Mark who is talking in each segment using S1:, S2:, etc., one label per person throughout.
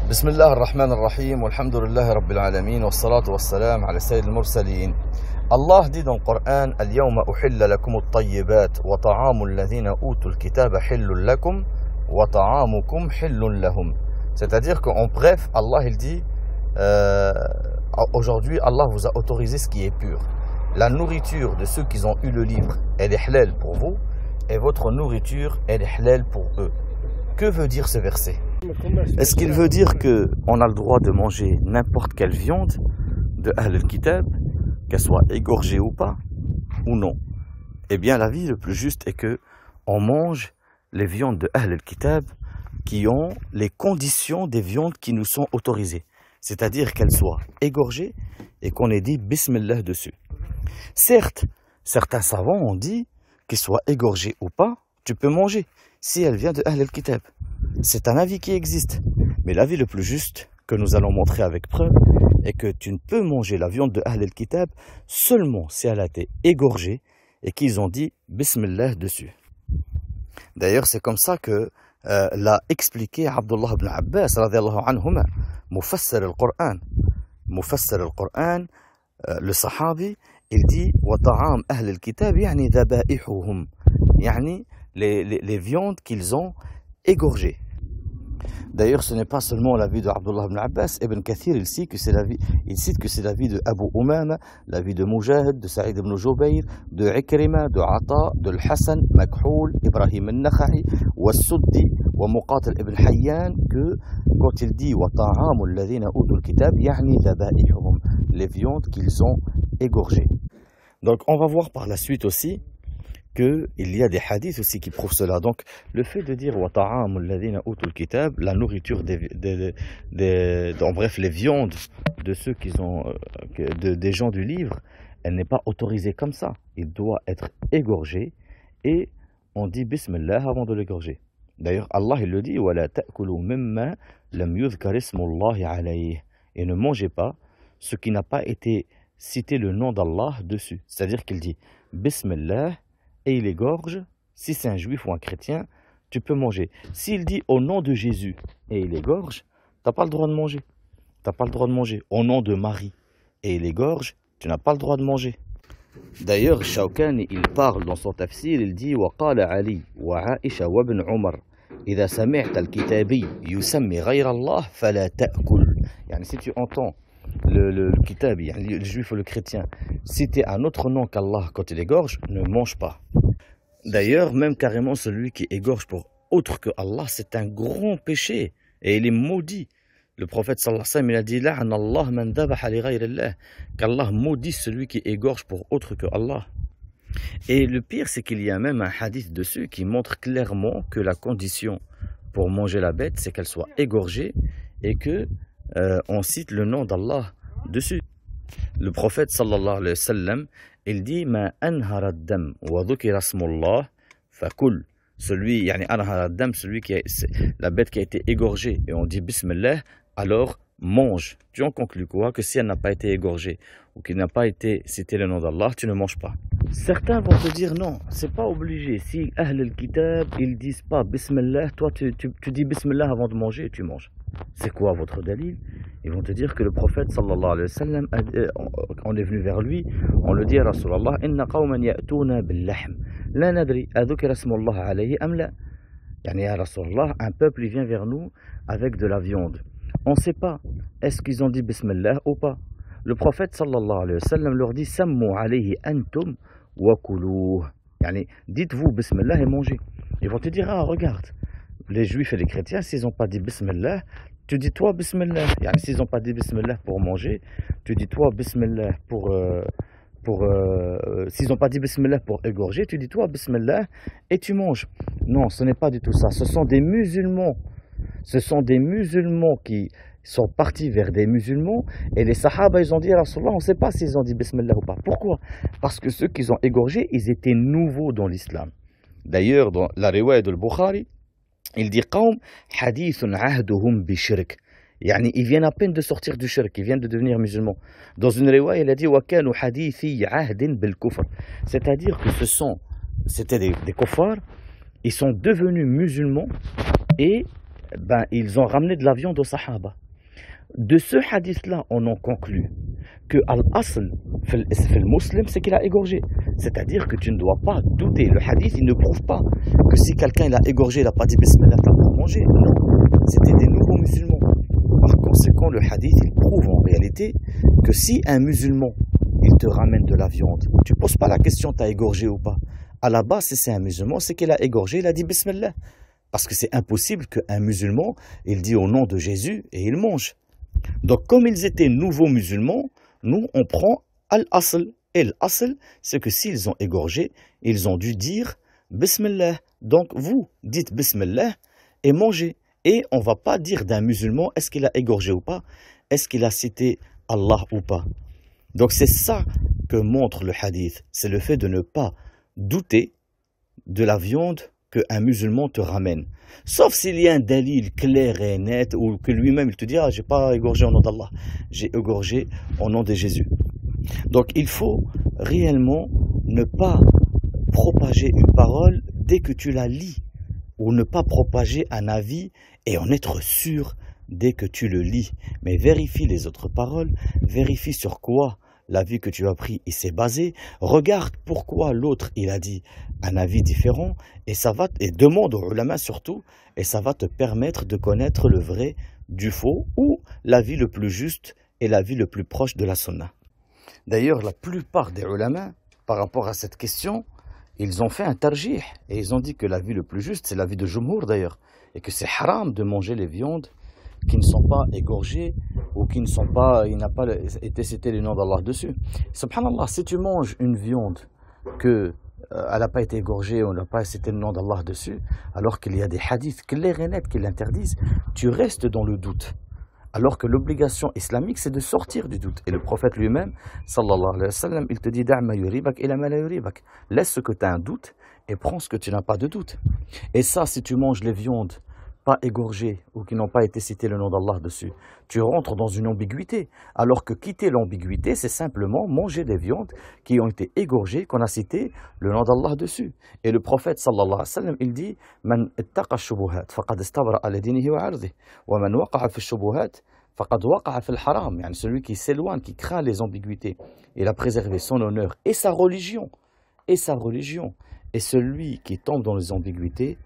S1: بسم الله الرحمن الرحيم والحمد لله رب العالمين والصلاة والسلام على سيد المرسلين. Allah dit dans le Coran: اليوم أحل لكم الطيبات وطعام الذين أوتوا الكتاب حل لكم وطعامكم حل لهم. C'est-à-dire qu'en bref, Allah il dit aujourd'hui Allah vous a autorisé ce qui est pur. La nourriture de ceux qui ont eu le livre, elle est halal pour vous, et votre nourriture, elle est halal pour eux. Que veut dire ce verset? Est-ce qu'il veut dire qu'on a le droit de manger n'importe quelle viande de Ahl al-Kitab, qu'elle soit égorgée ou pas, ou non? Eh bien, l'avis le plus juste est que on mange les viandes de Ahl al-Kitab qui ont les conditions des viandes qui nous sont autorisées. C'est-à-dire qu'elles soient égorgées et qu'on ait dit Bismillah dessus. Certes, certains savants ont dit qu'elles soient égorgées ou pas, tu peux manger si elle vient de Ahl al-Kitab. C'est un avis qui existe. Mais l'avis le plus juste, que nous allons montrer avec preuve, est que tu ne peux manger la viande de Ahl al-Kitab seulement si elle a été égorgée et qu'ils ont dit Bismillah dessus. D'ailleurs, c'est comme ça que l'a expliqué Abdullah ibn Abbas, radiyallahu anhuma, Mufassir al-Qur'an. Mufassir al-Qur'an, le sahabi, il dit wa ta'am Ahl al-Kitab, yani daba'ihuhum, yani les viandes qu'ils ont égorgées. D'ailleurs, ce n'est pas seulement l'avis de Abdullah ibn Abbas. Ibn Kathir, il cite que c'est l'avis de Abu Umama, l'avis de Mujahid, de Saïd ibn Jubayr, de Ikrima, de Ata, de Al-Hassan, Makhoul, Ibrahim al-Nakha'i, Suddi, wa Muqatil ibn Hayyan, que quand il dit wa ta'amul ladhina utul kitab, yani daba'ihum, les viandes qu'ils ont égorgées. Donc, on va voir par la suite aussi qu'il y a des hadiths aussi qui prouvent cela. Donc, le fait de dire wa ta'amul ladhina utul kitab, la nourriture en bref, les viandes de ceux qui ont, des gens du livre, elle n'est pas autorisée comme ça. Il doit être égorgé et on dit Bismillah avant de l'égorger. D'ailleurs, Allah il le dit wa la ta'kulu mimma lam yuzkar ismullahi alayhi, et ne mangez pas ce qui n'a pas été cité le nom d'Allah dessus. C'est-à-dire qu'il dit Bismillah et il égorge. Si c'est un juif ou un chrétien, tu peux manger. S'il dit au nom de Jésus et il égorge, tu n'as pas le droit de manger. Tu n'as pas le droit de manger. Au nom de Marie et il égorge, tu n'as pas le droit de manger. D'ailleurs, Shawkani, il parle dans son tafsir, il dit وقال علي وعائشة وابن عمر إذا سمعت الكتابي يسمي غير الله فلا تأكل. يعني si tu entends le kitab, le juif ou le chrétien, citer un autre nom qu'Allah quand il égorge, ne mange pas. D'ailleurs, même carrément celui qui égorge pour autre que Allah, c'est un grand péché et il est maudit. Le prophète sallallahu alayhi wa sallam, il a dit la'ana Allah man dhabaha li ghayri Allah, qu'Allah maudit celui qui égorge pour autre que Allah. Et le pire, c'est qu'il y a même un hadith dessus qui montre clairement que la condition pour manger la bête, c'est qu'elle soit égorgée et que on cite le nom d'Allah dessus. Le prophète sallallahu alayhi wa sallam, il dit ma anhara ad-dam wa dhukira ismullah fakul. Celui, yani anhara ad-dam, celui qui la bête qui a été égorgée et on dit bismillah, alors mange. Tu en conclus quoi? Que si elle n'a pas été égorgée ou qu'il n'a pas été cité le nom d'Allah, tu ne manges pas. Certains vont te dire non, c'est pas obligé. Si Ahl al-Kitab, ils disent pas bismillah, toi tu dis bismillah avant de manger et tu manges. C'est quoi votre dalil? Ils vont te dire que le prophète sallallahu alayhi wa sallam, on est venu vers lui, on le dit à Rasulallah, inna qawman ya'tuna bil-lahm la nadri adhukira ismullah alayhi am la. Yani ya Rasulallah, un peuple il vient vers nous avec de la viande. On ne sait pas, est-ce qu'ils ont dit bismillah ou pas? Le prophète sallallahu alayhi wa sallam leur dit sammu alayhi antum wa kuluh. Yani dites-vous bismillah et mangez. Ils vont te dire ah regarde, les juifs et les chrétiens, s'ils n'ont pas dit bismillah, tu dis toi bismillah. Yani, s'ils n'ont pas dit bismillah pour manger, tu dis toi bismillah s'ils n'ont pas dit bismillah pour égorger, tu dis toi bismillah et tu manges. Non, ce n'est pas du tout ça. Ce sont des musulmans. Ce sont des musulmans qui sont partis vers des musulmans et les sahaba ils ont dit à Rasulallah, on ne sait pas s'ils ont dit bismillah ou pas. Pourquoi? Parce que ceux qu'ils ont égorgés, ils étaient nouveaux dans l'islam. D'ailleurs, dans la riwaya de Bukhari, il dit qawm hadithun ahduhum bi shirk. Yani, ils viennent à peine de sortir du shirk, ils viennent de devenir musulmans. Dans une riwaya, il a dit wa kanu hadithi ahdin bil kufr. C'est-à-dire que c'était des kuffars, ils sont devenus musulmans et ils ont ramené de la viande aux Sahaba. De ce hadith-là, on en conclut que Al-Asl fil Muslim, c'est qu'il a égorgé. C'est-à-dire que tu ne dois pas douter. Le hadith, il ne prouve pas que si quelqu'un il a égorgé, il n'a pas dit Bismillah, t'as pas mangé. Non, c'était des nouveaux musulmans. Par conséquent, le hadith, il prouve en réalité que si un musulman, il te ramène de la viande, tu ne poses pas la question, t'as égorgé ou pas. À la base, si c'est un musulman, c'est qu'il a égorgé, il a dit Bismillah. Parce que c'est impossible qu'un musulman, il dit au nom de Jésus et il mange. Donc, comme ils étaient nouveaux musulmans, nous, on prend Al-Asl. Et l'Asl, c'est que s'ils ont égorgé, ils ont dû dire Bismillah. Donc, vous dites Bismillah et mangez. Et on ne va pas dire d'un musulman, est-ce qu'il a égorgé ou pas? Est-ce qu'il a cité Allah ou pas? Donc, c'est ça que montre le hadith. C'est le fait de ne pas douter de la viande qu'un musulman te ramène. Sauf s'il y a un dalil clair et net, ou que lui-même il te dit, ah, j'ai pas égorgé au nom d'Allah, j'ai égorgé au nom de Jésus. Donc il faut réellement ne pas propager une parole dès que tu la lis, ou ne pas propager un avis et en être sûr dès que tu le lis. Mais vérifie les autres paroles, vérifie sur quoi l'avis que tu as pris il s'est basé, regarde pourquoi l'autre il a dit un avis différent, et ça va et demande aux ulama surtout, et ça va te permettre de connaître le vrai du faux, ou l'avis le plus juste et l'avis le plus proche de la sunna. D'ailleurs, la plupart des ulama, par rapport à cette question, ils ont fait un tarjih, et ils ont dit que l'avis le plus juste, c'est l'avis de Jumhur d'ailleurs, et que c'est haram de manger les viandes qui ne sont pas égorgées, ou qui ne sont pas, il n'a pas été cité le nom d'Allah dessus. Subhanallah, si tu manges une viande que elle n'a pas été égorgée, on n'a pas cité le nom d'Allah dessus, alors qu'il y a des hadiths clairs et nets qui l'interdisent, tu restes dans le doute. Alors que l'obligation islamique, c'est de sortir du doute. Et le prophète lui-même, sallallahu alayhi wa sallam, il te dit « ma yuribak ila ma la yuribak » Laisse ce que tu as un doute et prends ce que tu n'as pas de doute. Et ça, si tu manges les viandes pas égorgées ou qui n'ont pas été cité le nom d'Allah dessus, tu rentres dans une ambiguïté. Alors que quitter l'ambiguïté, c'est simplement manger des viandes qui ont été égorgées, qu'on a cité le nom d'Allah dessus. Et le prophète sallallahu alayhi wa sallam, il dit Man ittaqa ash-shubuhat faqad istabra'a li dinihi wa 'irdihi wa man waqa'a fi ash-shubuhat faqad waqa'a fi al-haram. Yani celui qui s'éloigne, qui craint les ambiguïtés, il a préservé son honneur et sa religion. Et celui qui tombe dans les ambiguïtés,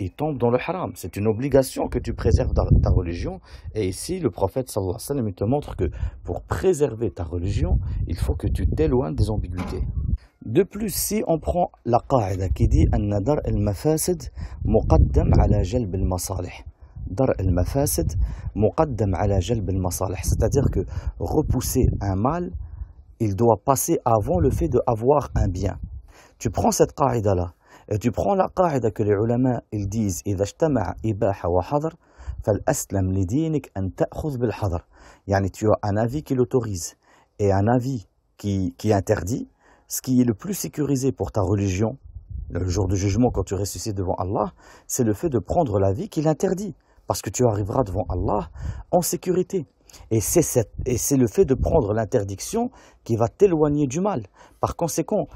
S1: il tombe dans le haram. C'est une obligation que tu préserves ta religion. Et ici, le prophète sallallahu alayhi wa sallam, il te montre que pour préserver ta religion, il faut que tu t'éloignes des ambiguïtés. De plus, si on prend la qa'ida qui dit anna dar al-mafasid muqaddam ala jalb al-masalih. Dar al-mafasid muqaddam ala jalb al-masalih. C'est-à-dire que repousser un mal, il doit passer avant le fait d'avoir un bien. Tu prends cette qa'ida-là, et tu prends la qa'ida que les ulama ils disent إذا اجتمع إباحة وحظر فالأسلم لدينك أن تأخذ بالحظر. Yani tu as un avis qui l'autorise et un avis qui interdit. Ce qui est le plus sécurisé pour ta religion, le jour du jugement quand tu ressuscites devant Allah, c'est le fait de prendre l'avis qui l'interdit. Parce que tu arriveras devant Allah en sécurité. Et c'est le fait de prendre l'interdiction qui va t'éloigner du mal. Par conséquent,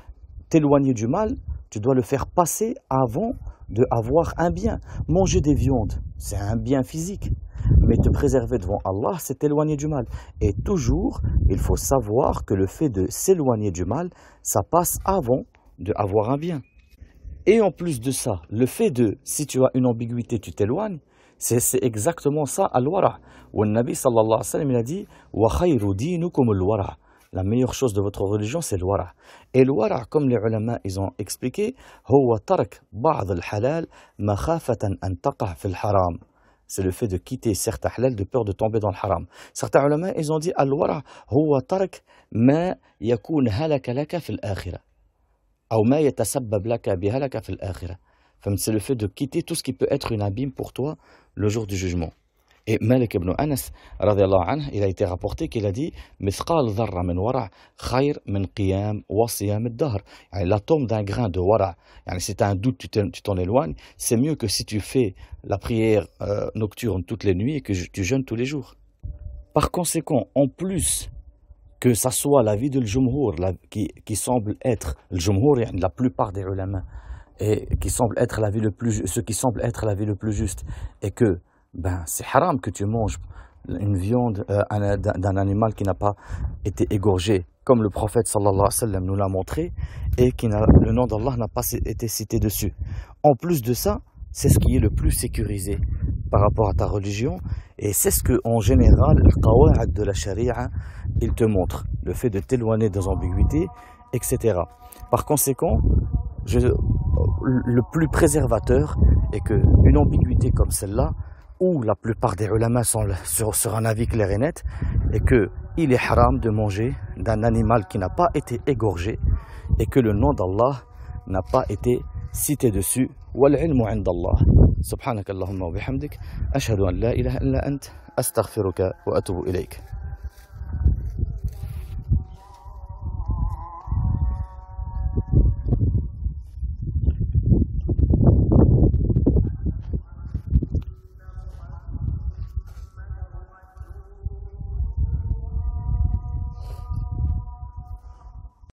S1: t'éloigner du mal, tu dois le faire passer avant d'avoir un bien. Manger des viandes, c'est un bien physique. Mais te préserver devant Allah, c'est t'éloigner du mal. Et toujours, il faut savoir que le fait de s'éloigner du mal, ça passe avant d'avoir un bien. Et en plus de ça, le fait de, si tu as une ambiguïté, tu t'éloignes, c'est exactement ça, al-wara'. Où le Nabi sallallahu alayhi wa sallam, il a dit « Wa khayru dinukum al-wara'. La meilleure chose de votre religion, c'est le wara'. Et le wara', comme les ulama ils ont expliqué, huwa tark ba'd al-halal makhafatan an taqa' fi al-haram. C'est le fait de quitter certains halal de peur de tomber dans le haram. Certains ulama ils ont dit al-wara' huwa tark ma yakun halaka laka fi al-akhirah. Ou ma yatasabbab laka bi halaka fi al-akhirah. C'est le fait de quitter tout ce qui peut être une abîme pour toi le jour du jugement. Et Malik ibn Anas, radiyallahu anhu, il a été rapporté qu'il a dit Mithqal dharra min wara' khayr min qiyam wa siyam ad-dahr. L'atome d'un grain de wara', si tu as un doute, tu t'en éloignes, c'est mieux que si tu fais la prière nocturne toutes les nuits et que tu jeûnes tous les jours. Par conséquent, en plus que ça soit l'avis de l'Jumhur, qui semble être, l'Jumhur, la plupart des ulama, et qui semble être l'avis le plus, ce qui semble être l'avis le plus juste, et que ben c'est haram que tu manges une viande d'un animal qui n'a pas été égorgé, comme le prophète sallallahu alayhi wa sallam nous l'a montré, et le nom d'Allah n'a pas été cité dessus. En plus de ça, c'est ce qui est le plus sécurisé par rapport à ta religion, et c'est ce que en général le qawa'id de la charia il te montre, le fait de t'éloigner des ambiguïtés, etc. Par conséquent, le plus préservateur est qu'une ambiguïté comme celle-là, où la plupart des ulama sont sur un avis clair et net, est qu'il est haram de manger d'un animal qui n'a pas été égorgé et que le nom d'Allah n'a pas été cité dessus. Wal ilmu 'inda Allah. Subhanakallahumma wa bihamdik, ashhadu an la ilaha illa ant, astaghfiruka wa atubu ilayk.